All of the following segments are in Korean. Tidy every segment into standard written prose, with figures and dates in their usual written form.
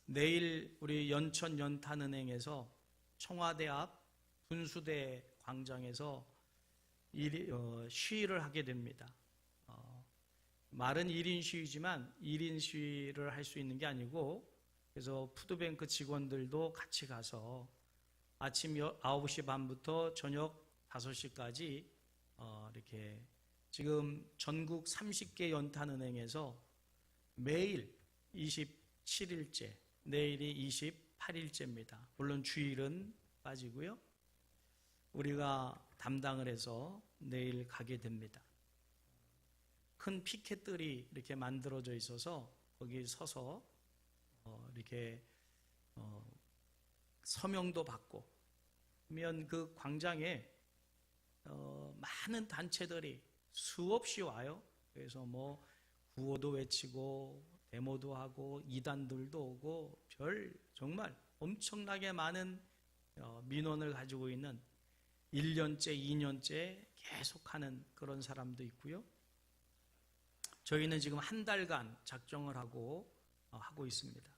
내일 우리 연천 연탄은행에서 청와대 앞 분수대 광장에서 시위를 하게 됩니다. 말은 1인 시위지만 1인 시위를 할 수 있는 게 아니고, 그래서 푸드뱅크 직원들도 같이 가서 아침 9시 반부터 저녁 5시까지 이렇게 지금 전국 30개 연탄은행에서 매일 27일째, 내일이 28일째입니다. 물론 주일은 빠지고요. 우리가 담당을 해서 내일 가게 됩니다. 큰 피켓들이 이렇게 만들어져 있어서 거기 서서 이렇게 서명도 받고, 그러면 그 광장에 많은 단체들이 수없이 와요. 그래서 뭐 구호도 외치고 데모도 하고 이단들도 오고 정말 엄청나게 많은 민원을 가지고 있는 1년째, 2년째 계속하는 그런 사람도 있고요. 저희는 지금 한 달간 작정을 하고 있습니다.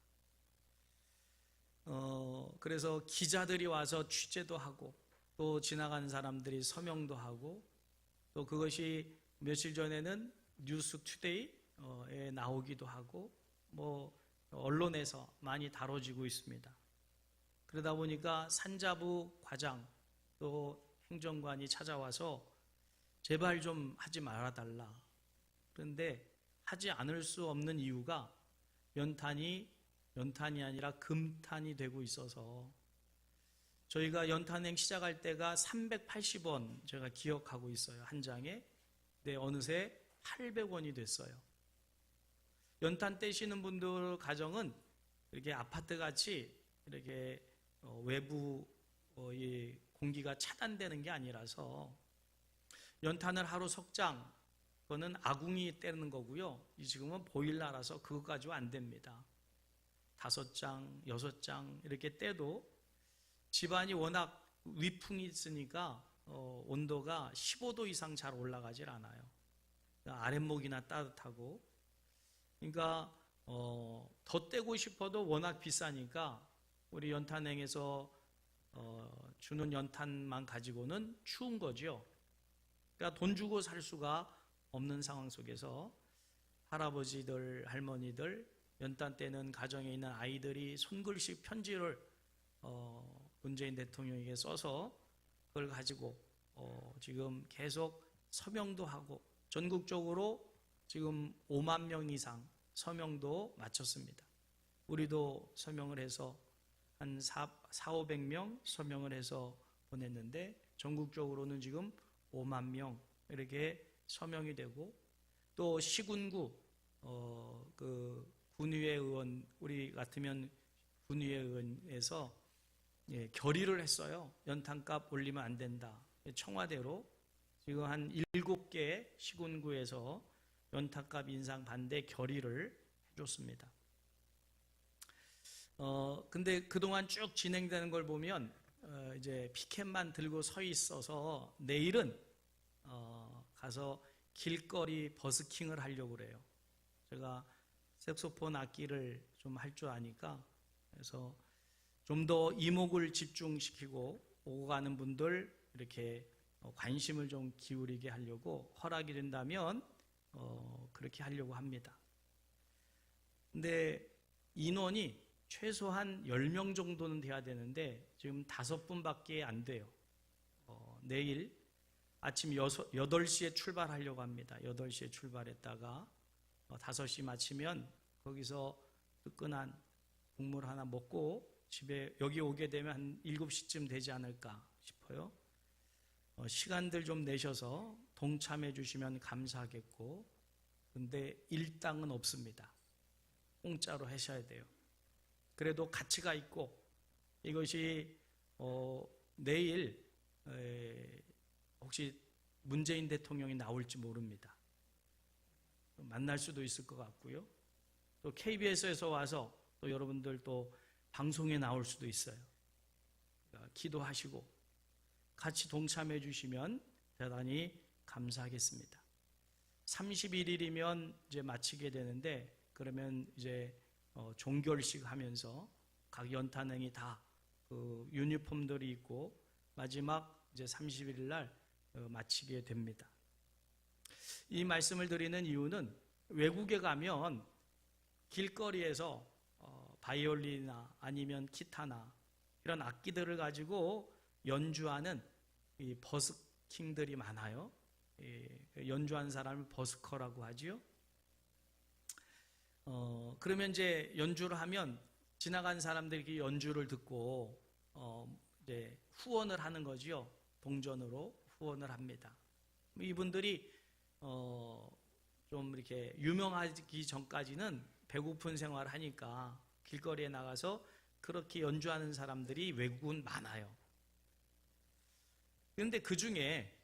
그래서 기자들이 와서 취재도 하고, 또 지나가는 사람들이 서명도 하고, 또 그것이 며칠 전에는 뉴스투데이에 나오기도 하고, 뭐 언론에서 많이 다뤄지고 있습니다. 그러다 보니까 산자부 과장 또 행정관이 찾아와서 제발 좀 하지 말아달라. 그런데 하지 않을 수 없는 이유가 연탄이 아니라 금탄이 되고 있어서, 저희가 연탄행 시작할 때가 380원 제가 기억하고 있어요. 한 장에. 네, 어느새 800원이 됐어요. 연탄 떼시는 분들 가정은 이렇게 아파트 같이 이렇게 외부 공기가 차단되는 게 아니라서, 연탄을 하루 석장, 그거는 아궁이 떼는 거고요. 지금은 보일러라서 그거 가지고 안 됩니다. 5장, 6장 이렇게 떼도 집안이 워낙 위풍이 있으니까 온도가 15도 이상 잘 올라가질 않아요. 아랫목이나 따뜻하고. 그러니까 더 떼고 싶어도 워낙 비싸니까 우리 연탄행에서 주는 연탄만 가지고는 추운 거죠. 그러니까 돈 주고 살 수가 없는 상황 속에서 할아버지들, 할머니들, 연탄 떼는 가정에 있는 아이들이 손글씨 편지를 문재인 대통령에게 써서 그걸 가지고 지금 계속 서명도 하고, 전국적으로 지금 5만 명 이상 서명도 마쳤습니다. 우리도 서명을 해서 한 400~500명 서명을 해서 보냈는데, 전국적으로는 지금 5만 명 이렇게 서명이 되고, 또 시군구 그 군의회 의원, 우리 같으면 군의회 의원에서 결의를 했어요. 연탄값 올리면 안 된다. 청와대로 지금 한 7개 시군구에서 연탄값 인상 반대 결의를 해줬습니다. 근데 그동안 쭉 진행되는 걸 보면 이제 피켓만 들고 서 있어서 내일은 가서 길거리 버스킹을 하려고 그래요. 제가 색소폰 악기를 좀 할 줄 아니까, 그래서 좀 더 이목을 집중시키고 오고 가는 분들 이렇게 관심을 좀 기울이게 하려고, 허락이 된다면 그렇게 하려고 합니다. 근데 인원이 최소한 10명 정도는 돼야 되는데 지금 5분밖에 안 돼요. 내일 아침 8시에 출발하려고 합니다. 8시에 출발했다가 5시 마치면 거기서 뜨끈한 국물 하나 먹고 집에 여기 오게 되면 한 7시쯤 되지 않을까 싶어요. 시간들 좀 내셔서 동참해 주시면 감사하겠고, 근데 일당은 없습니다. 공짜로 하셔야 돼요. 그래도 가치가 있고, 이것이 내일 혹시 문재인 대통령이 나올지 모릅니다. 만날 수도 있을 것 같고요. 또 KBS에서 와서 또 여러분들 또 방송에 나올 수도 있어요. 기도하시고 같이 동참해 주시면 대단히 감사하겠습니다. 31일이면 이제 마치게 되는데, 그러면 이제 종결식 하면서 각 연탄행이 다 그 유니폼들이 있고 마지막 이제 30일 날 마치게 됩니다. 이 말씀을 드리는 이유는 외국에 가면 길거리에서 바이올린이나 아니면 기타나 이런 악기들을 가지고 연주하는 이 버스킹들이 많아요. 연주하는 사람을 버스커라고 하지요. 그러면 이제 연주를 하면 지나간 사람들이 연주를 듣고 이제 후원을 하는 거지요. 동전으로 후원을 합니다. 이분들이 좀 이렇게 유명하기 전까지는 배고픈 생활을 하니까 길거리에 나가서 그렇게 연주하는 사람들이 외국은 많아요. 그런데 그 중에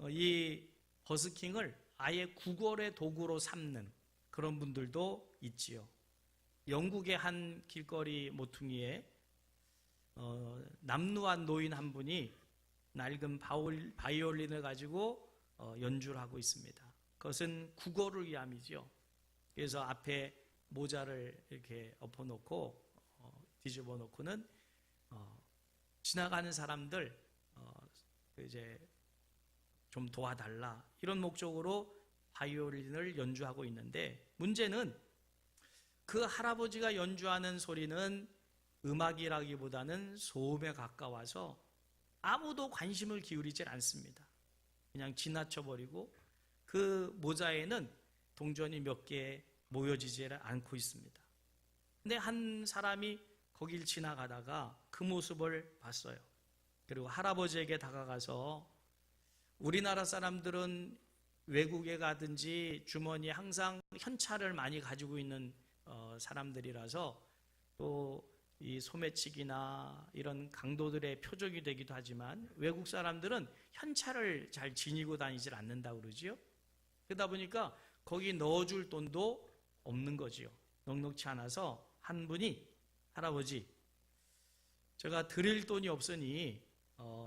이 버스킹을 아예 구걸의 도구로 삼는 그런 분들도 있지요. 영국의 한 길거리 모퉁이에 남루한 노인 한 분이 낡은 바이올린을 가지고 연주를 하고 있습니다. 그것은 구걸을 위함이죠. 그래서 앞에 모자를 이렇게 엎어놓고 뒤집어 놓고는 지나가는 사람들 이제 좀 도와달라 이런 목적으로 바이올린을 연주하고 있는데, 문제는 그 할아버지가 연주하는 소리는 음악이라기보다는 소음에 가까워서 아무도 관심을 기울이질 않습니다. 그냥 지나쳐버리고 그 모자에는 동전이 몇 개 모여지지 않고 있습니다. 근데 한 사람이 거길 지나가다가 그 모습을 봤어요. 그리고 할아버지에게 다가가서, 우리나라 사람들은 외국에 가든지 주머니에 항상 현찰을 많이 가지고 있는 사람들이라서 또 이 소매치기나 이런 강도들의 표적이 되기도 하지만 외국 사람들은 현찰을 잘 지니고 다니질 않는다고 그러지요. 그러다 보니까 거기 넣어줄 돈도 없는 거지요. 넉넉치 않아서 한 분이, 할아버지, 제가 드릴 돈이 없으니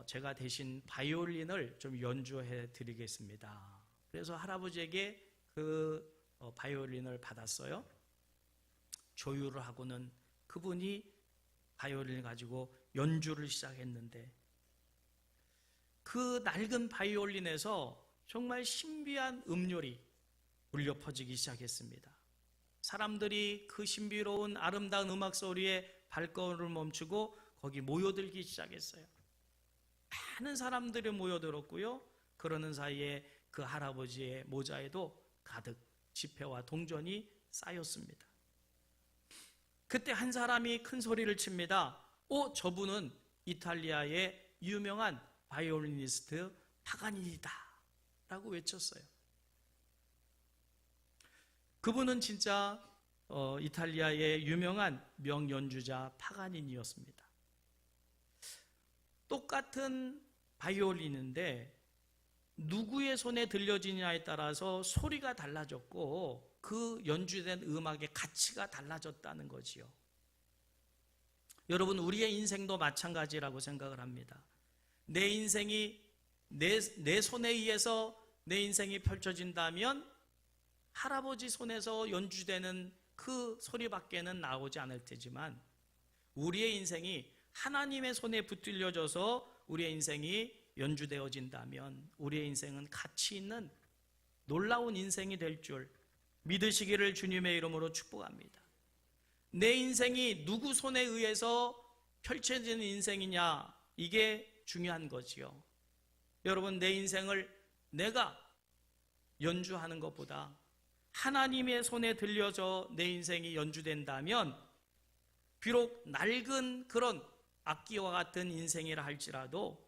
제가 대신 바이올린을 좀 연주해 드리겠습니다. 그래서 할아버지에게 그 바이올린을 받았어요. 조율을 하고는 그분이 바이올린을 가지고 연주를 시작했는데, 그 낡은 바이올린에서 정말 신비한 음률이 울려 퍼지기 시작했습니다. 사람들이 그 신비로운 아름다운 음악 소리에 발걸음을 멈추고 거기 모여들기 시작했어요. 많은 사람들이 모여들었고요. 그러는 사이에 그 할아버지의 모자에도 가득 지폐와 동전이 쌓였습니다. 그때 한 사람이 큰 소리를 칩니다. 저분은 이탈리아의 유명한 바이올리니스트 파가니니다 라고 외쳤어요. 그분은 진짜 이탈리아의 유명한 명연주자 파가니니였습니다. 똑같은 바이올린인데 누구의 손에 들려지냐에 따라서 소리가 달라졌고 그 연주된 음악의 가치가 달라졌다는 거지요. 여러분, 우리의 인생도 마찬가지라고 생각을 합니다. 내 인생이 내 손에 의해서 내 인생이 펼쳐진다면 할아버지 손에서 연주되는 그 소리밖에는 나오지 않을 테지만, 우리의 인생이 하나님의 손에 붙들려져서 우리의 인생이 연주되어진다면 우리의 인생은 가치 있는 놀라운 인생이 될 줄 믿으시기를 주님의 이름으로 축복합니다. 내 인생이 누구 손에 의해서 펼쳐지는 인생이냐, 이게 중요한 거지요. 여러분, 내 인생을 내가 연주하는 것보다 하나님의 손에 들려져 내 인생이 연주된다면, 비록 낡은 그런 악기와 같은 인생이라 할지라도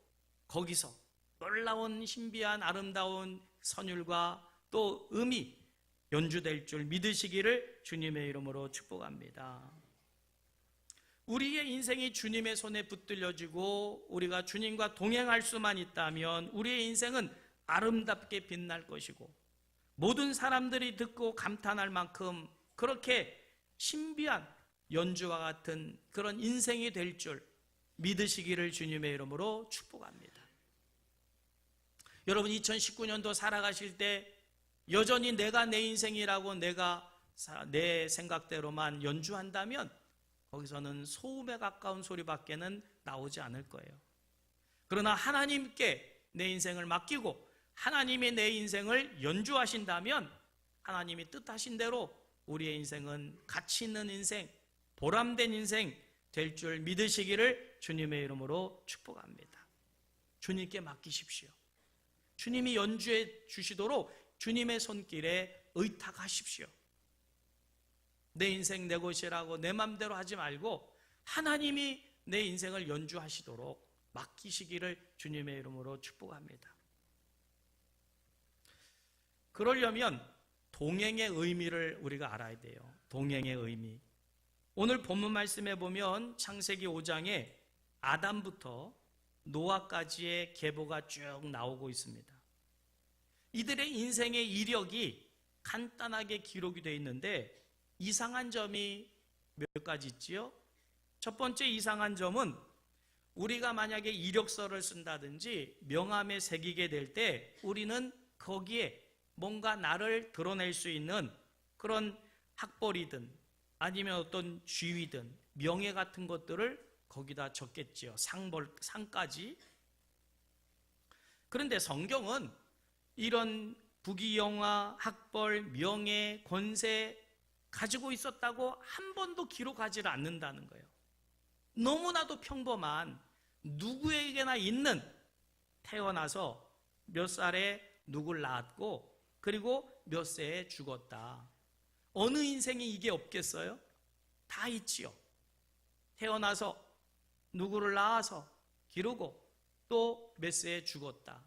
거기서 놀라운 신비한 아름다운 선율과 또 음이 연주될 줄 믿으시기를 주님의 이름으로 축복합니다. 우리의 인생이 주님의 손에 붙들려지고 우리가 주님과 동행할 수만 있다면 우리의 인생은 아름답게 빛날 것이고, 모든 사람들이 듣고 감탄할 만큼 그렇게 신비한 연주와 같은 그런 인생이 될 줄 믿으시기를 주님의 이름으로 축복합니다. 여러분, 2019년도 살아가실 때 여전히 내가 내 인생이라고 내가 내 생각대로만 연주한다면 거기서는 소음에 가까운 소리밖에는 나오지 않을 거예요. 그러나 하나님께 내 인생을 맡기고 하나님이 내 인생을 연주하신다면 하나님이 뜻하신 대로 우리의 인생은 가치 있는 인생, 보람된 인생 될 줄 믿으시기를 주님의 이름으로 축복합니다. 주님께 맡기십시오. 주님이 연주해 주시도록 주님의 손길에 의탁하십시오. 내 인생 내 것이라고 내 맘대로 하지 말고 하나님이 내 인생을 연주하시도록 맡기시기를 주님의 이름으로 축복합니다. 그러려면 동행의 의미를 우리가 알아야 돼요. 동행의 의미. 오늘 본문 말씀에 보면 창세기 5장에 아담부터 노아까지의 계보가 쭉 나오고 있습니다. 이들의 인생의 이력이 간단하게 기록이 되어 있는데 이상한 점이 몇 가지 있지요? 첫 번째 이상한 점은 우리가 만약에 이력서를 쓴다든지 명함에 새기게 될 때 우리는 거기에 뭔가 나를 드러낼 수 있는 그런 학벌이든 아니면 어떤 지위든 명예 같은 것들을 거기다 적겠지요. 상까지. 그런데 성경은 이런 부귀영화, 학벌, 명예, 권세 가지고 있었다고 한 번도 기록하지 않는다는 거예요. 너무나도 평범한 누구에게나 있는 태어나서 몇 살에 누굴 낳았고 그리고 몇 세에 죽었다. 어느 인생에 이게 없겠어요? 다 있지요. 태어나서 누구를 낳아서 기르고 또 몇 세에 죽었다.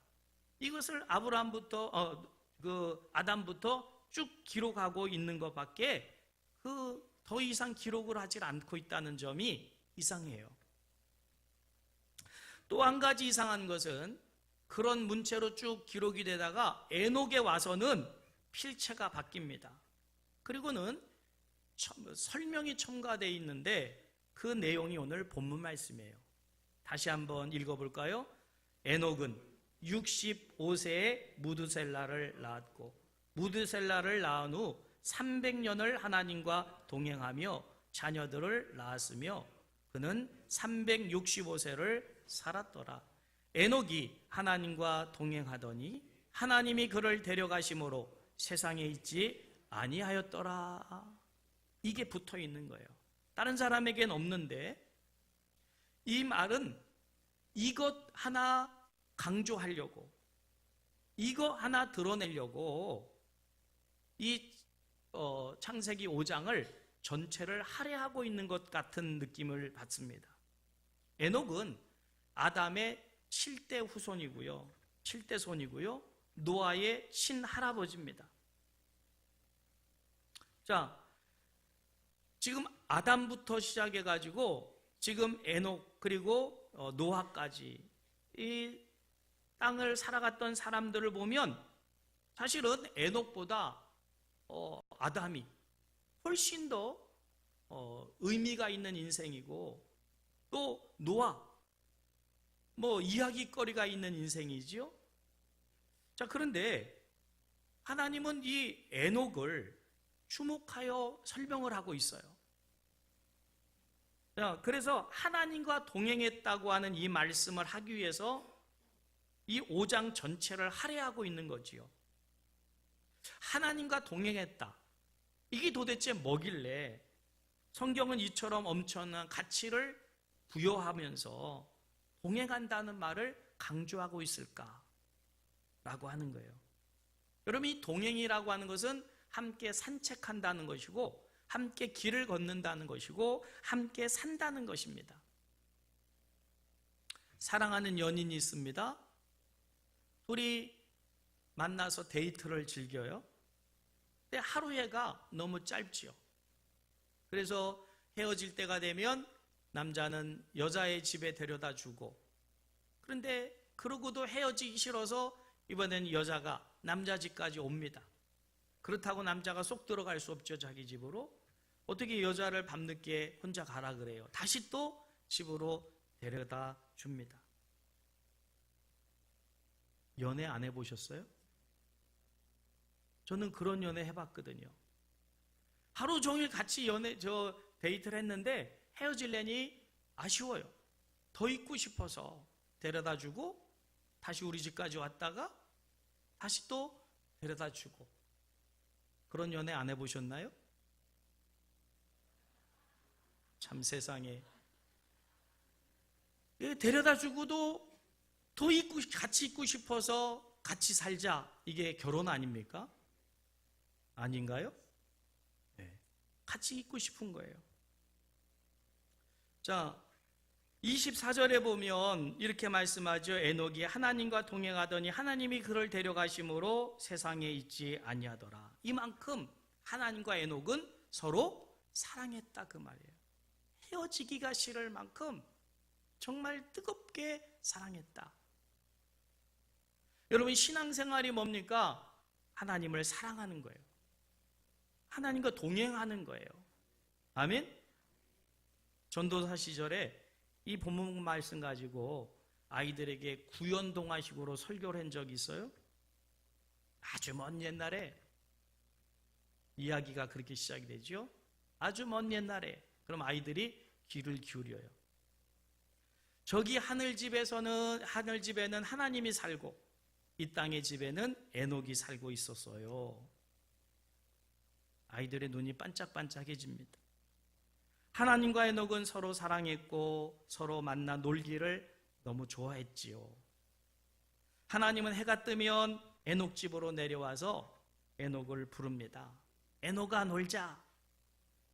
이것을 아담부터 쭉 기록하고 있는 것밖에 더 이상 기록을 하지 않고 있다는 점이 이상해요. 또 한 가지 이상한 것은 그런 문체로 쭉 기록이 되다가 에녹에 와서는 필체가 바뀝니다. 그리고는 설명이 첨가되어 있는데 그 내용이 오늘 본문 말씀이에요. 다시 한번 읽어볼까요? 에녹은 65세에 무드셀라를 낳았고 무드셀라를 낳은 후 300년을 하나님과 동행하며 자녀들을 낳았으며 그는 365세를 살았더라. 에녹이 하나님과 동행하더니 하나님이 그를 데려가심으로 세상에 있지 아니하였더라. 이게 붙어 있는 거예요. 다른 사람에겐 없는데 이 말은 이것 하나 강조하려고 이거 하나 드러내려고 이 창세기 5장을 전체를 할애하고 있는 것 같은 느낌을 받습니다. 에녹은 아담의 7대 후손이고요. 7대 손이고요. 노아의 친할아버지입니다. 자, 지금 아담부터 시작해가지고 지금 에녹 그리고 노아까지 이 땅을 살아갔던 사람들을 보면 사실은 에녹보다 아담이 훨씬 더 의미가 있는 인생이고 또 노아 이야기거리가 있는 인생이지요. 자, 그런데 하나님은 이 에녹을 주목하여 설명을 하고 있어요. 자, 그래서 하나님과 동행했다고 하는 이 말씀을 하기 위해서 이 5장 전체를 할애하고 있는 거지요. 하나님과 동행했다. 이게 도대체 뭐길래 성경은 이처럼 엄청난 가치를 부여하면서 동행한다는 말을 강조하고 있을까? 라고 하는 거예요. 여러분, 이 동행이라고 하는 것은 함께 산책한다는 것이고 함께 길을 걷는다는 것이고 함께 산다는 것입니다. 사랑하는 연인이 있습니다. 둘이 만나서 데이트를 즐겨요. 근데 하루에가 너무 짧지요. 그래서 헤어질 때가 되면 남자는 여자의 집에 데려다 주고, 그런데 그러고도 헤어지기 싫어서 이번엔 여자가 남자 집까지 옵니다. 그렇다고 남자가 쏙 들어갈 수 없죠. 자기 집으로. 어떻게 여자를 밤늦게 혼자 가라 그래요. 다시 또 집으로 데려다 줍니다. 연애 안 해보셨어요? 저는 그런 연애 해봤거든요. 하루 종일 같이 데이트를 했는데 헤어질래니 아쉬워요. 더 있고 싶어서 데려다 주고 다시 우리 집까지 왔다가 다시 또 데려다 주고. 그런 연애 안 해보셨나요? 참 세상에. 데려다 주고도 더 같이 있고 싶어서 같이 살자. 이게 결혼 아닙니까? 아닌가요? 네. 같이 있고 싶은 거예요. 자, 24절에 보면 이렇게 말씀하죠. 에녹이 하나님과 동행하더니 하나님이 그를 데려가심으로 세상에 있지 아니하더라. 이만큼 하나님과 에녹은 서로 사랑했다 그 말이에요. 헤어지기가 싫을 만큼 정말 뜨겁게 사랑했다. 여러분, 신앙생활이 뭡니까? 하나님을 사랑하는 거예요. 하나님과 동행하는 거예요. 아멘? 전도사 시절에 이 본문 말씀 가지고 아이들에게 구연동화식으로 설교를 한 적이 있어요. 아주 먼 옛날에 이야기가 그렇게 시작이 되죠. 아주 먼 옛날에. 그럼 아이들이 귀를 기울여요. 저기 하늘집에는 하나님이 살고 이 땅의 집에는 에녹이 살고 있었어요. 아이들의 눈이 반짝반짝해집니다. 하나님과 에녹은 서로 사랑했고 서로 만나 놀기를 너무 좋아했지요. 하나님은 해가 뜨면 에녹 집으로 내려와서 에녹을 부릅니다. 에녹아, 놀자.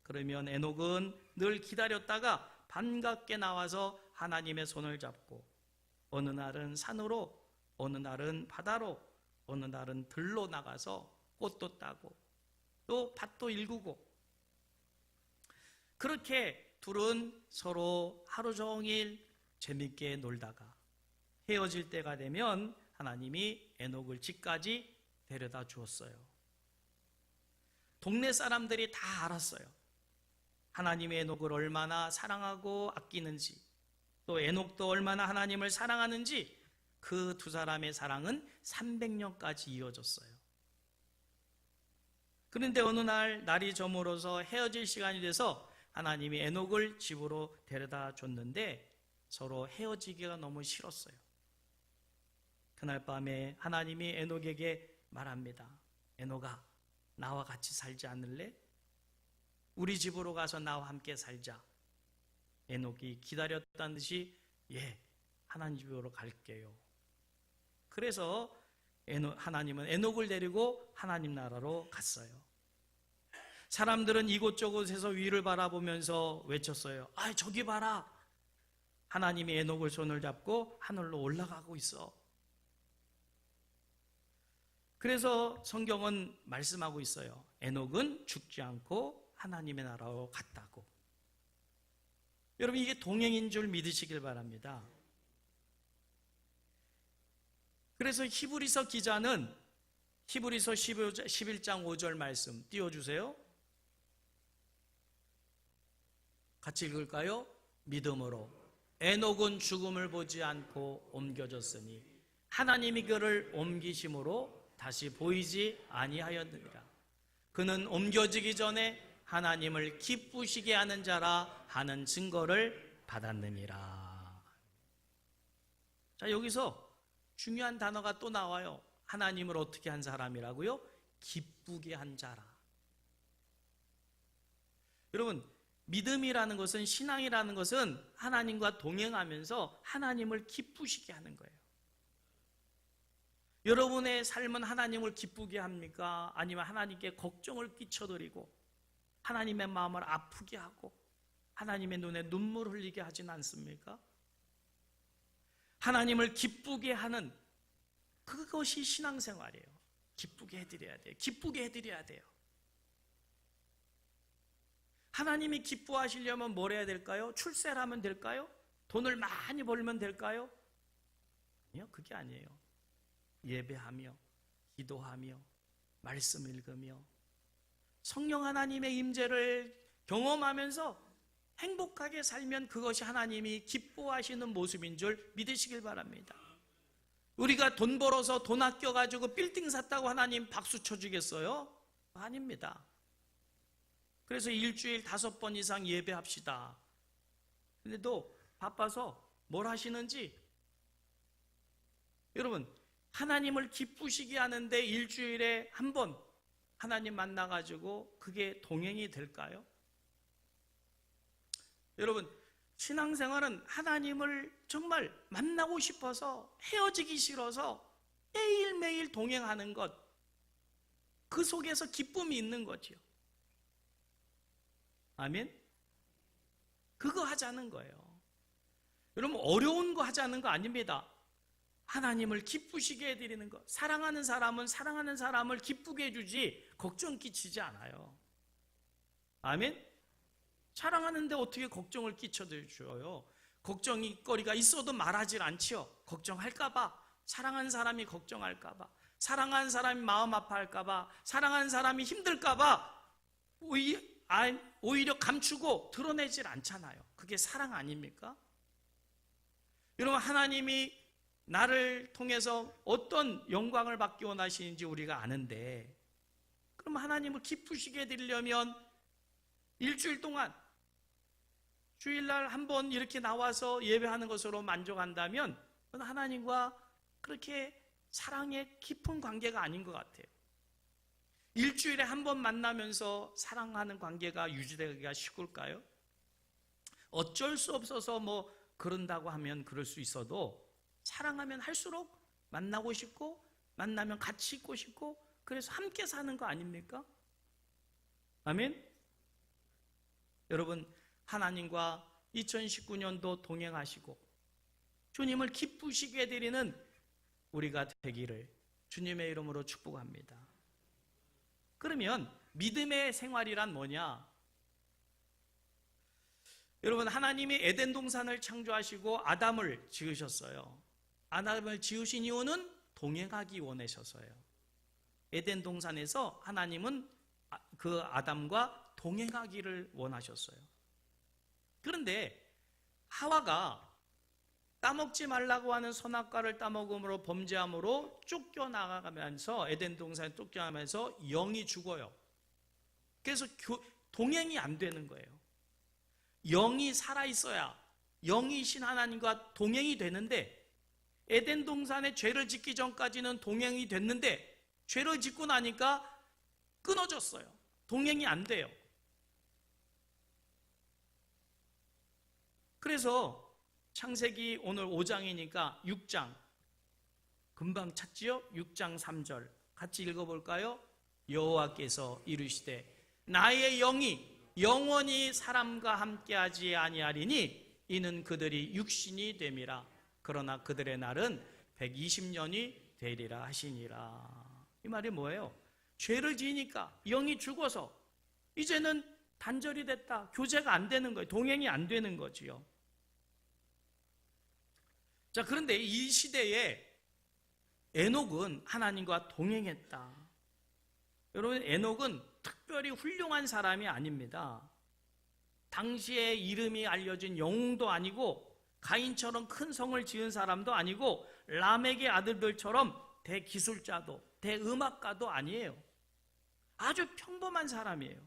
그러면 에녹은 늘 기다렸다가 반갑게 나와서 하나님의 손을 잡고 어느 날은 산으로, 어느 날은 바다로, 어느 날은 들로 나가서 꽃도 따고 또 밭도 일구고, 그렇게 둘은 서로 하루 종일 재밌게 놀다가 헤어질 때가 되면 하나님이 에녹을 집까지 데려다 주었어요. 동네 사람들이 다 알았어요. 하나님이 에녹을 얼마나 사랑하고 아끼는지, 또 에녹도 얼마나 하나님을 사랑하는지. 그 두 사람의 사랑은 300년까지 이어졌어요. 그런데 어느 날 날이 저물어서 헤어질 시간이 돼서 하나님이 에녹을 집으로 데려다 줬는데 서로 헤어지기가 너무 싫었어요. 그날 밤에 하나님이 에녹에게 말합니다. 에녹아, 나와 같이 살지 않을래? 우리 집으로 가서 나와 함께 살자. 에녹이 기다렸다는 듯이 예, 하나님 집으로 갈게요. 그래서 하나님은 에녹을 데리고 하나님 나라로 갔어요. 사람들은 이곳저곳에서 위를 바라보면서 외쳤어요. 아, 저기 봐라. 하나님이 에녹을 손을 잡고 하늘로 올라가고 있어. 그래서 성경은 말씀하고 있어요. 에녹은 죽지 않고 하나님의 나라로 갔다고. 여러분, 이게 동행인 줄 믿으시길 바랍니다. 그래서 히브리서 기자는 히브리서 11장 5절 말씀 띄워주세요. 같이 읽을까요? 믿음으로 에녹은 죽음을 보지 않고 옮겨졌으니 하나님이 그를 옮기심으로 다시 보이지 아니하였느니라. 그는 옮겨지기 전에 하나님을 기쁘시게 하는 자라 하는 증거를 받았느니라. 자, 여기서 중요한 단어가 또 나와요. 하나님을 어떻게 한 사람이라고요? 기쁘게 한 자라. 여러분, 믿음이라는 것은, 신앙이라는 것은 하나님과 동행하면서 하나님을 기쁘시게 하는 거예요. 여러분의 삶은 하나님을 기쁘게 합니까? 아니면 하나님께 걱정을 끼쳐드리고 하나님의 마음을 아프게 하고 하나님의 눈에 눈물 흘리게 하진 않습니까? 하나님을 기쁘게 하는 그것이 신앙생활이에요. 기쁘게 해드려야 돼요. 기쁘게 해드려야 돼요. 하나님이 기뻐하시려면 뭘 해야 될까요? 출세를 하면 될까요? 돈을 많이 벌면 될까요? 아니요, 그게 아니에요. 예배하며 기도하며 말씀 읽으며 성령 하나님의 임재를 경험하면서 행복하게 살면 그것이 하나님이 기뻐하시는 모습인 줄 믿으시길 바랍니다. 우리가 돈 벌어서 돈 아껴가지고 빌딩 샀다고 하나님 박수 쳐주겠어요? 아닙니다. 그래서 일주일 5번 이상 예배합시다. 근데도 바빠서 뭘 하시는지, 여러분, 하나님을 기쁘시게 하는데 일주일에 한 번 하나님 만나가지고 그게 동행이 될까요? 여러분, 신앙생활은 하나님을 정말 만나고 싶어서, 헤어지기 싫어서 매일매일 동행하는 것, 그 속에서 기쁨이 있는 거지요. 아멘? 그거 하자는 거예요. 여러분, 어려운 거 하자는 거 아닙니다. 하나님을 기쁘시게 해드리는 것. 사랑하는 사람은 사랑하는 사람을 기쁘게 해주지 걱정 끼치지 않아요. 아멘? 사랑하는데 어떻게 걱정을 끼쳐줘요? 걱정거리가 있어도 말하질 않지요. 걱정할까봐, 사랑하는 사람이 걱정할까봐, 사랑하는 사람이 마음 아파할까봐, 사랑하는 사람이 힘들까봐 오히려 감추고 드러내질 않잖아요. 그게 사랑 아닙니까? 여러분, 하나님이 나를 통해서 어떤 영광을 받기 원하시는지 우리가 아는데, 그럼 하나님을 기쁘시게 해드리려면 일주일 동안 주일날 한 번 이렇게 나와서 예배하는 것으로 만족한다면 그건 하나님과 그렇게 사랑의 깊은 관계가 아닌 것 같아요. 일주일에 한 번 만나면서 사랑하는 관계가 유지되기가 쉬울까요? 어쩔 수 없어서 뭐 그런다고 하면 그럴 수 있어도, 사랑하면 할수록 만나고 싶고, 만나면 같이 있고 싶고, 그래서 함께 사는 거 아닙니까? 아멘? 여러분, 하나님과 2019년도 동행하시고 주님을 기쁘시게 해드리는 우리가 되기를 주님의 이름으로 축복합니다. 그러면 믿음의 생활이란 뭐냐? 여러분, 하나님이 에덴 동산을 창조하시고 아담을 지으셨어요. 아담을 지으신 이유는 동행하기 원하셔서요. 에덴 동산에서 하나님은 그 아담과 동행하기를 원하셨어요. 그런데 하와가 따먹지 말라고 하는 선악과를 따먹음으로 범죄함으로 쫓겨나가면서, 에덴 동산에 쫓겨나면서 영이 죽어요. 그래서 동행이 안 되는 거예요. 영이 살아있어야 영이신 하나님과 동행이 되는데, 에덴 동산에 죄를 짓기 전까지는 동행이 됐는데 죄를 짓고 나니까 끊어졌어요. 동행이 안 돼요. 그래서 창세기 오늘 5장이니까 6장 금방 찾지요? 6장 3절 같이 읽어볼까요? 여호와께서 이르시되 나의 영이 영원히 사람과 함께하지 아니하리니 이는 그들이 육신이 됨이라. 그러나 그들의 날은 120년이 되리라 하시니라. 이 말이 뭐예요? 죄를 지으니까 영이 죽어서 이제는 단절이 됐다. 교제가 안 되는 거예요. 동행이 안 되는 거지요. 자, 그런데 이 시대에 에녹은 하나님과 동행했다. 여러분, 에녹은 특별히 훌륭한 사람이 아닙니다. 당시에 이름이 알려진 영웅도 아니고 가인처럼 큰 성을 지은 사람도 아니고 라멕의 아들들처럼 대기술자도 대음악가도 아니에요. 아주 평범한 사람이에요.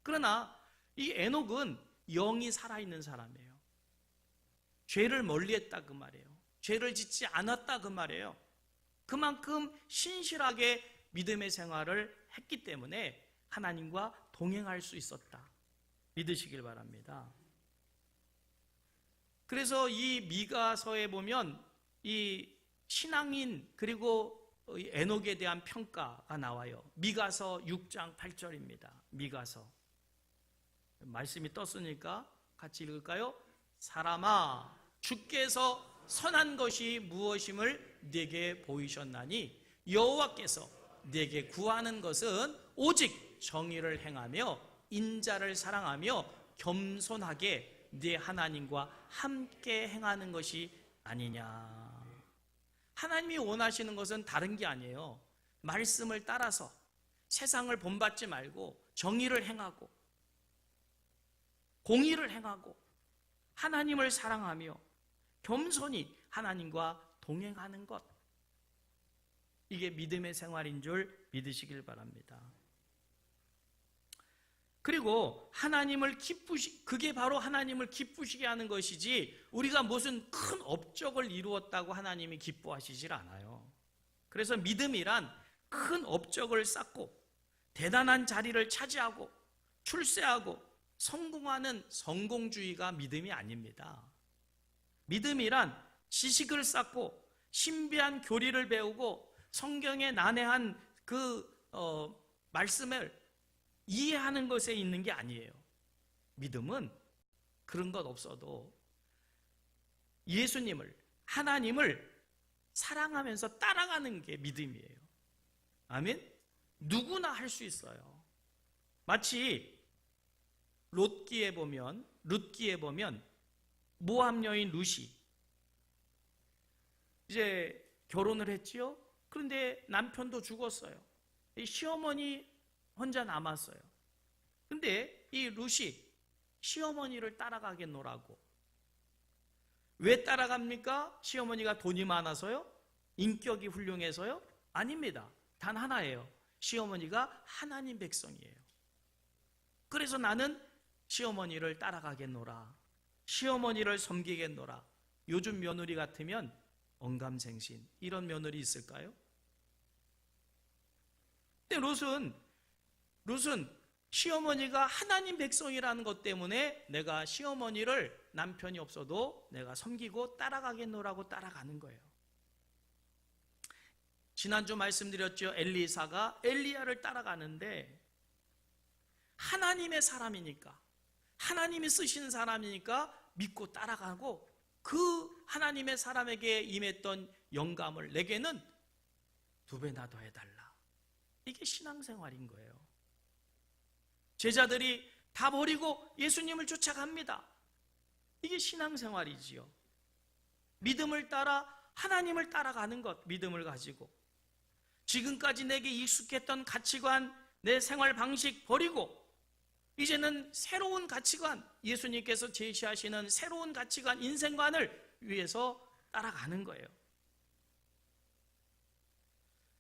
그러나 이 에녹은 영이 살아있는 사람이에요. 죄를 멀리했다 그 말이에요. 죄를 짓지 않았다 그 말이에요. 그만큼 신실하게 믿음의 생활을 했기 때문에 하나님과 동행할 수 있었다. 믿으시길 바랍니다. 그래서 이 미가서에 보면 이 신앙인 그리고 에녹에 대한 평가가 나와요. 미가서 6장 8절입니다. 미가서. 말씀이 떴으니까 같이 읽을까요? 사람아, 주께서 선한 것이 무엇임을 네게 보이셨나니 여호와께서 네게 구하는 것은 오직 정의를 행하며 인자를 사랑하며 겸손하게 네 하나님과 함께 행하는 것이 아니냐. 하나님이 원하시는 것은 다른 게 아니에요. 말씀을 따라서 세상을 본받지 말고 정의를 행하고 공의를 행하고 하나님을 사랑하며 겸손히 하나님과 동행하는 것, 이게 믿음의 생활인 줄 믿으시길 바랍니다. 그리고 그게 바로 하나님을 기쁘시게 하는 것이지, 우리가 무슨 큰 업적을 이루었다고 하나님이 기뻐하시질 않아요. 그래서 믿음이란 큰 업적을 쌓고 대단한 자리를 차지하고 출세하고 성공하는 성공주의가 믿음이 아닙니다. 믿음이란 지식을 쌓고 신비한 교리를 배우고 성경의 난해한 말씀을 이해하는 것에 있는 게 아니에요. 믿음은 그런 것 없어도 예수님을, 하나님을 사랑하면서 따라가는 게 믿음이에요. 아멘? 누구나 할 수 있어요. 마치 룻기에 보면 모압 여인 룻이 이제 결혼을 했지요. 그런데 남편도 죽었어요. 시어머니 혼자 남았어요. 근데 이 룻이 시어머니를 따라가겠노라고. 왜 따라갑니까? 시어머니가 돈이 많아서요? 인격이 훌륭해서요? 아닙니다. 단 하나예요. 시어머니가 하나님 백성이에요. 그래서 나는 시어머니를 따라가겠노라. 시어머니를 섬기겠노라. 요즘 며느리 같으면 언감생신, 이런 며느리 있을까요? 근데 룻은 시어머니가 하나님 백성이라는 것 때문에 내가 시어머니를, 남편이 없어도 내가 섬기고 따라가겠노라고 따라가는 거예요. 지난주 말씀드렸죠. 엘리사가 엘리야를 따라가는데 하나님의 사람이니까, 하나님이 쓰신 사람이니까 믿고 따라가고, 그 하나님의 사람에게 임했던 영감을 내게는 2배나 더 해달라. 이게 신앙생활인 거예요. 제자들이 다 버리고 예수님을 쫓아갑니다. 이게 신앙생활이지요. 믿음을 따라 하나님을 따라가는 것, 믿음을 가지고 지금까지 내게 익숙했던 가치관, 내 생활 방식 버리고 이제는 새로운 가치관, 예수님께서 제시하시는 새로운 가치관, 인생관을 위해서 따라가는 거예요.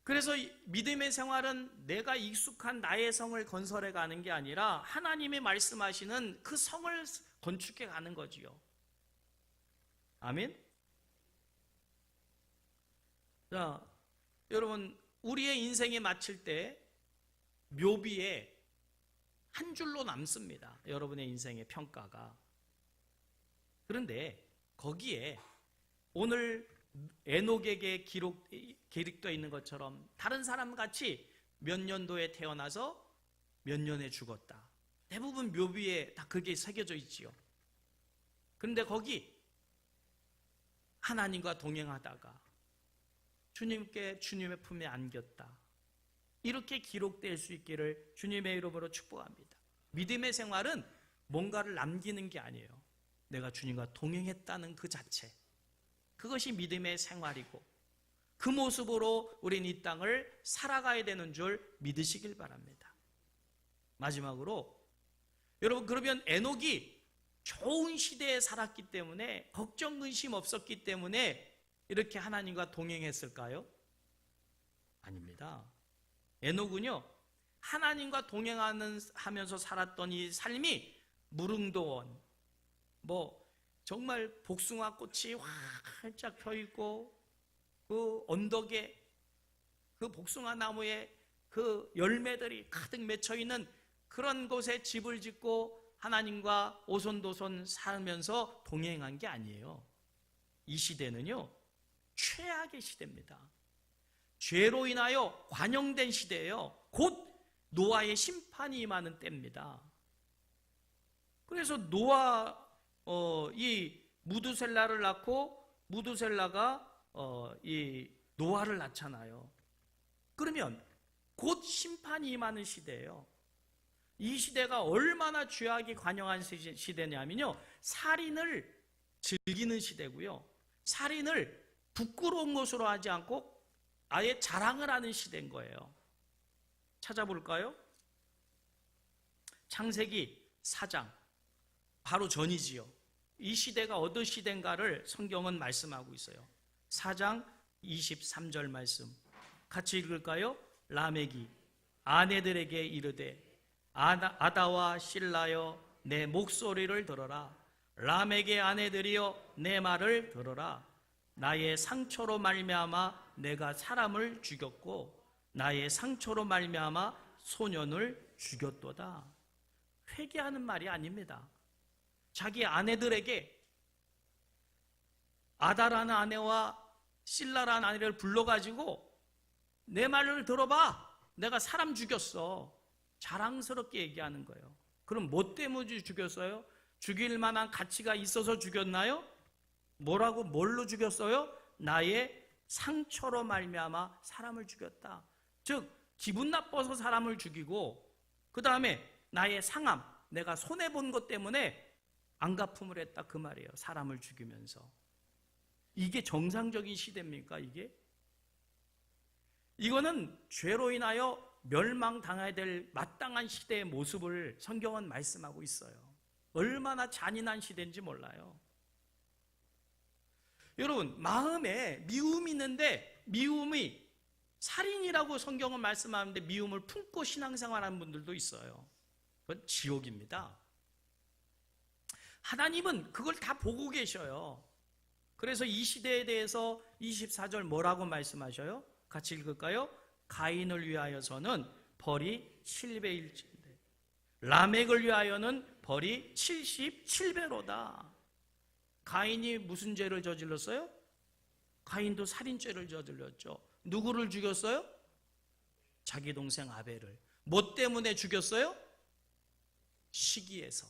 그래서 믿음의 생활은 내가 익숙한 나의 성을 건설해 가는 게 아니라 하나님이 말씀하시는 그 성을 건축해 가는 거지요. 아멘? 자, 여러분, 우리의 인생에 마칠 때 묘비에 한 줄로 남습니다. 여러분의 인생의 평가가. 그런데 거기에 오늘 에녹에게 기록되어 있는 것처럼 다른 사람 같이 몇 년도에 태어나서 몇 년에 죽었다. 대부분 묘비에 다 그게 새겨져 있지요. 그런데 거기 하나님과 동행하다가 주님의 품에 안겼다. 이렇게 기록될 수 있기를 주님의 이름으로 축복합니다. 믿음의 생활은 뭔가를 남기는 게 아니에요. 내가 주님과 동행했다는 그 자체. 그것이 믿음의 생활이고 그 모습으로 우린 이 땅을 살아가야 되는 줄 믿으시길 바랍니다. 마지막으로 여러분, 그러면 에녹이 좋은 시대에 살았기 때문에 걱정 근심 없었기 때문에 이렇게 하나님과 동행했을까요? 아닙니다. 에녹은요, 하나님과 동행하면서 살았던 이 삶이 무릉도원, 정말 복숭아 꽃이 활짝 펴 있고 그 언덕에 그 복숭아 나무에 그 열매들이 가득 맺혀 있는 그런 곳에 집을 짓고 하나님과 오손도손 살면서 동행한 게 아니에요. 이 시대는요, 최악의 시대입니다. 죄로 인하여 관영된 시대예요. 곧 노아의 심판이 임하는 때입니다. 그래서 이 무두셀라를 낳고 무두셀라가 이 노아를 낳잖아요. 그러면 곧 심판이 임하는 시대예요. 이 시대가 얼마나 죄악이 관영한 시대냐면요, 살인을 즐기는 시대고요, 살인을 부끄러운 것으로 하지 않고 아예 자랑을 하는 시대인 거예요. 찾아볼까요? 창세기 4장 바로 전이지요. 이 시대가 어떤 시대인가를 성경은 말씀하고 있어요. 4장 23절 말씀 같이 읽을까요? 라멕이 아내들에게 이르되 아다와 실라여 내 목소리를 들어라. 라멕의 아내들이여 내 말을 들어라. 나의 상처로 말미암아 내가 사람을 죽였고 나의 상처로 말미암아 소년을 죽였도다. 회개하는 말이 아닙니다. 자기 아내들에게 아다라는 아내와 실라라는 아내를 불러가지고 내 말을 들어봐. 내가 사람 죽였어. 자랑스럽게 얘기하는 거예요. 그럼 뭐 때문에 죽였어요? 죽일 만한 가치가 있어서 죽였나요? 뭘로 죽였어요? 나의 상처로 말미암아 사람을 죽였다. 즉 기분 나빠서 사람을 죽이고 그 다음에 나의 상함, 내가 손해본 것 때문에 안갚음을 했다 그 말이에요. 사람을 죽이면서. 이게 정상적인 시대입니까? 이거는 죄로 인하여 멸망당해야 될 마땅한 시대의 모습을 성경은 말씀하고 있어요. 얼마나 잔인한 시대인지 몰라요. 여러분, 마음에 미움이 있는데 미움이 살인이라고 성경은 말씀하는데 미움을 품고 신앙생활하는 분들도 있어요. 그건 지옥입니다. 하나님은 그걸 다 보고 계셔요. 그래서 이 시대에 대해서 24절 뭐라고 말씀하셔요? 같이 읽을까요? 가인을 위하여서는 벌이 7배일진데 라멕을 위하여는 벌이 77배로다. 가인이 무슨 죄를 저질렀어요? 가인도 살인죄를 저질렀죠. 누구를 죽였어요? 자기 동생 아벨을. 뭐 때문에 죽였어요? 시기에서.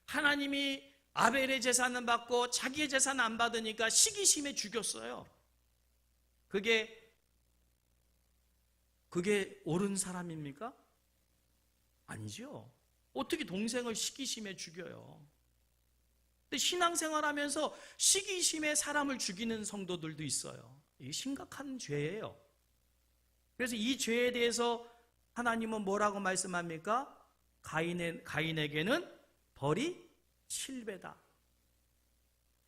하나님이 아벨의 제사는 받고 자기의 제사는 안 받으니까 시기심에 죽였어요. 그게 옳은 사람입니까? 아니죠. 어떻게 동생을 시기심에 죽여요? 근데 신앙생활하면서 시기심에 사람을 죽이는 성도들도 있어요. 이게 심각한 죄예요. 그래서 이 죄에 대해서 하나님은 뭐라고 말씀합니까? 가인에게는 벌이 7배다.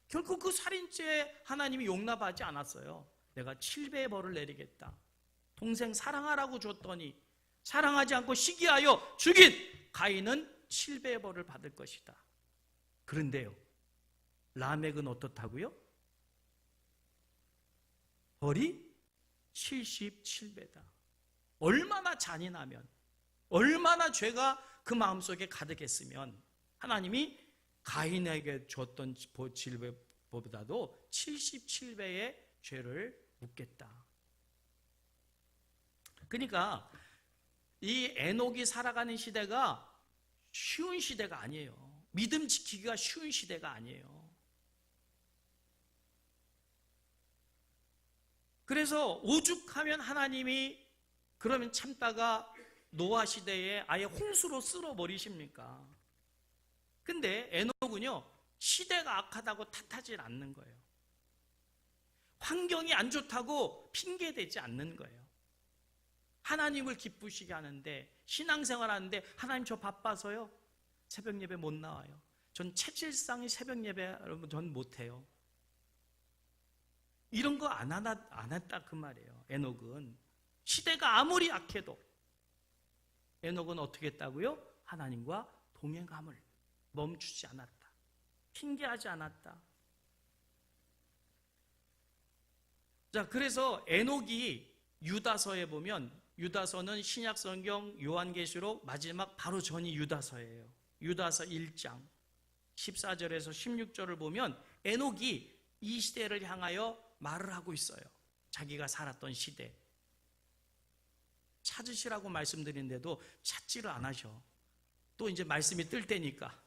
결국 그 살인죄에 하나님이 용납하지 않았어요. 내가 7배의 벌을 내리겠다. 동생 사랑하라고 줬더니 사랑하지 않고 시기하여 죽인 가인은 7배의 벌을 받을 것이다. 그런데요, 라멕은 어떻다고요? 벌이 77배다. 얼마나 잔인하면, 얼마나 죄가 그 마음속에 가득했으면 하나님이 가인에게 줬던 7배보다도 77배의 죄를 묻겠다. 그러니까 이 에녹이 살아가는 시대가 쉬운 시대가 아니에요. 믿음 지키기가 쉬운 시대가 아니에요. 그래서 오죽하면 하나님이 그러면 참다가 노아 시대에 아예 홍수로 쓸어버리십니까? 근데 에녹은요, 시대가 악하다고 탓하지 않는 거예요. 환경이 안 좋다고 핑계대지 않는 거예요. 하나님을 기쁘시게 하는데, 신앙생활 하는데 하나님 저 바빠서요 새벽 예배 못 나와요. 전 체질상의 새벽 예배 여러분 전 못해요. 이런 거 안 했다 그 말이에요. 에녹은 시대가 아무리 악해도 에녹은 어떻게 했다고요? 하나님과 동행함을 멈추지 않았다. 핑계하지 않았다. 자, 그래서 에녹이 유다서에 보면, 유다서는 신약성경 요한계시록 마지막 바로 전이 유다서예요. 유다서 1장 14절에서 16절을 보면 에녹이 이 시대를 향하여 말을 하고 있어요. 자기가 살았던 시대. 찾으시라고 말씀드리는데도 찾지를 안 하셔. 또 이제 말씀이 뜰 때니까.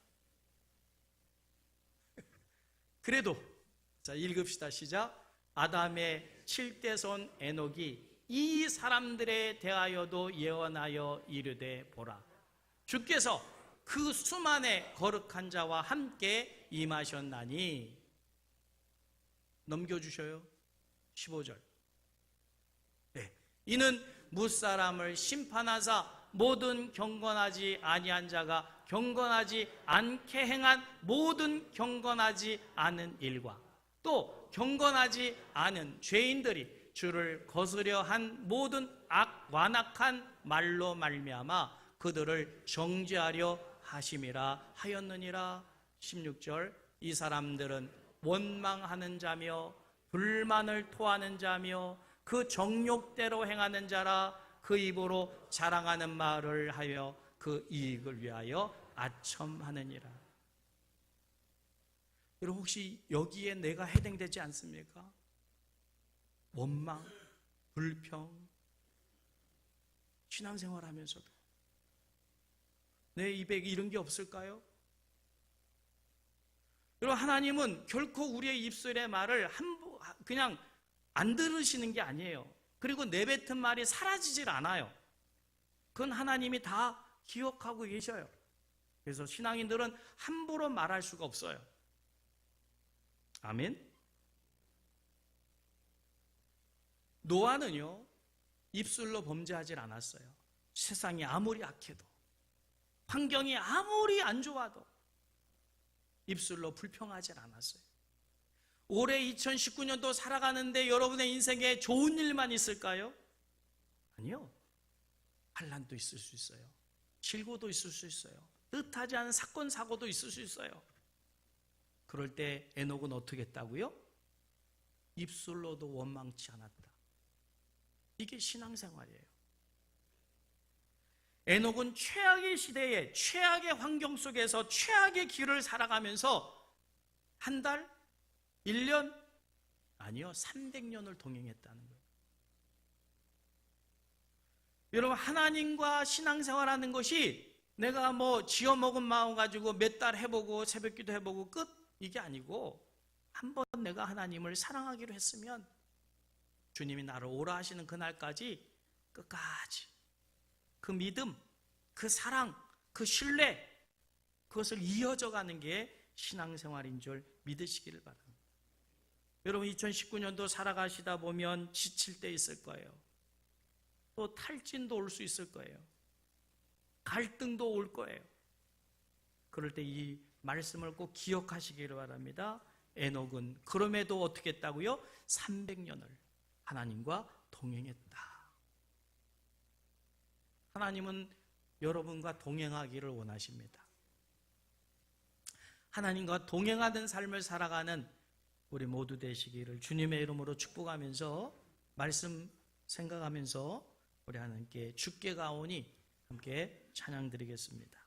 그래도 자, 읽읍시다. 시작. 아담의 7대손 에녹이 이 사람들에 대하여도 예언하여 이르되 보라, 주께서 그 수만의 거룩한 자와 함께 임하셨나니. 넘겨주셔요. 15절. 네. 이는 무사람을 심판하사 모든 경건하지 아니한 자가 경건하지 않게 행한 모든 경건하지 않은 일과 또 경건하지 않은 죄인들이 주를 거스려 한 모든 완악한 말로 말미암아 그들을 정죄하려 하심이라 하였느니라. 16절, 이 사람들은 원망하는 자며 불만을 토하는 자며 그 정욕대로 행하는 자라. 그 입으로 자랑하는 말을 하여 그 이익을 위하여 아첨하느니라. 여러분, 혹시 여기에 내가 해당되지 않습니까? 원망, 불평, 신앙생활 하면서도 내 입에 이런 게 없을까요? 여러분, 하나님은 결코 우리의 입술의 말을 그냥 안 들으시는 게 아니에요. 그리고 내뱉은 말이 사라지질 않아요. 그건 하나님이 다 기억하고 계셔요. 그래서 신앙인들은 함부로 말할 수가 없어요. 아멘. 노아는요, 입술로 범죄하지 않았어요. 세상이 아무리 악해도, 환경이 아무리 안 좋아도 입술로 불평하지 않았어요. 올해 2019년도 살아가는데 여러분의 인생에 좋은 일만 있을까요? 아니요. 환난도 있을 수 있어요. 질고도 있을 수 있어요. 뜻하지 않은 사건, 사고도 있을 수 있어요. 그럴 때 에녹은 어떻게 했다고요? 입술로도 원망치 않았다. 이게 신앙생활이에요. 에녹은 최악의 시대에 최악의 환경 속에서 최악의 길을 살아가면서 한 달, 1년? 아니요, 300년을 동행했다는 거예요. 여러분, 하나님과 신앙생활하는 것이 내가 지어먹은 마음 가지고 몇 달 해보고 새벽기도 해보고 끝? 이게 아니고, 한번 내가 하나님을 사랑하기로 했으면 주님이 나를 오라 하시는 그날까지 끝까지 그 믿음, 그 사랑, 그 신뢰, 그것을 이어져 가는 게 신앙생활인 줄 믿으시기를 바랍니다. 여러분, 2019년도 살아가시다 보면 지칠 때 있을 거예요. 또 탈진도 올 수 있을 거예요. 갈등도 올 거예요. 그럴 때 이 말씀을 꼭 기억하시기를 바랍니다. 에녹은 그럼에도 어떻게 했다고요? 300년을 하나님과 동행했다. 하나님은 여러분과 동행하기를 원하십니다. 하나님과 동행하는 삶을 살아가는 우리 모두 되시기를 주님의 이름으로 축복하면서 말씀 생각하면서 우리 하나님께 주께 가오니 함께 찬양 드리겠습니다.